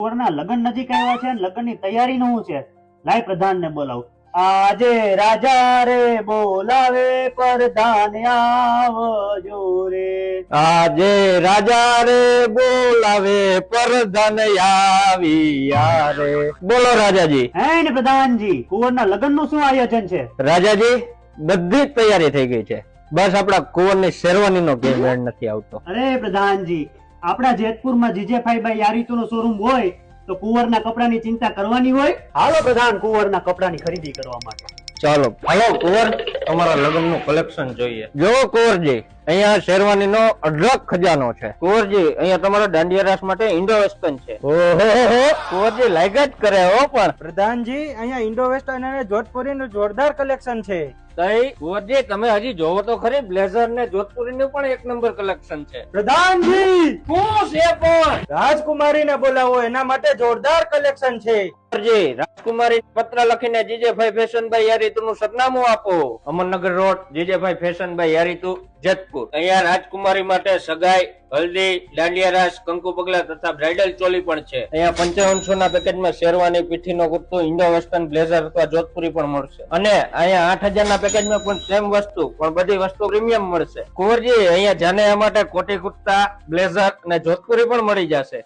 કુંવરના લગ્ન નજીક આવ્યા છે અને લગ્નની તૈયારી નું શું છે? લાય પ્રધાનને બોલાવ. આજે રાજા રે બોલાવે પ્રધાન આવજો રે. આજે રાજા રે બોલાવે પ્રધાન આવ્યા રે. બોલો રાજાજી. હે ને પ્રધાનજી, કુંવરના લગ્ન નું શું આયોજન છે? રાજાજી બધી જ તૈયારી થઈ ગઈ છે, બસ આપડા કુંવરની શેરવાની નો કે મેળ નથી આવતો. અરે પ્રધાનજી, આપણા જેતપુરમાં જીજેભાઈ બાઈ યારીતુ નો શોરૂમ હોય તો કુંવરના કપડાની ચિંતા કરવાની હોય. હાલો પ્રધાન, કુંવરના કપડાની ખરીદી કરવા માટે. ચાલો હાલો કુંવર, તમારા લગ્ન નું કલેક્શન જોઈએ. જો કુંવરજી, અહીંયા શેરવાની નો અઢળક ખજાનો છે. કુંવરજી, અહીંયા તમારા દાંડિયા રાસ માટે ઇન્ડો વેસ્ટર્ન છે. ઓહો કુંવરજી લાગ્યા જ કરે હો. પણ પ્રધાનજી, અહીંયા ઇન્ડો વેસ્ટર્ન અને જોધપુરી નું જોરદાર કલેક્શન છે. કુંવરજી તમે હજી જોવો તો ખરી, બ્લેઝર ને જોધપુરી નું પણ એક નંબર કલેક્શન છે. પ્રધાનજી, શું છે પણ? રાજકુમારી ને બોલાવો, એના માટે જોરદાર કલેક્શન છે. રાજકુમારી પત્ર લખીને જીજેભાઈ ફેશનભાઈ યારીતુ નું સરનામું આપો. અમરનગર રોડ, જીજેભાઈ ફેશનભાઈ યારીતુ, જેતપુર. અહીંયા રાજકુમારી માટે સગાઈ, હલ્દી, દાંડિયા રાસ, કંકુ પગલા તથા બ્રાઇડલ ચોલી પણ છે. અહીંયા 5500 ના પેકેજમાં શેરવાની, પીઠીનો કુર્તો, ઇન્ડો વેસ્ટર્ન બ્લેઝર અથવા જોધપુરી પણ મળશે. અને અહીંયા 8000 ના પેકેજમાં પણ સેમ વસ્તુ, પણ બધી વસ્તુ પ્રીમિયમ મળશે. કુંવરજી, અહીંયા જાને માટે કોટી કુર્તા, બ્લેઝર અને જોધપુરી પણ મળી જશે.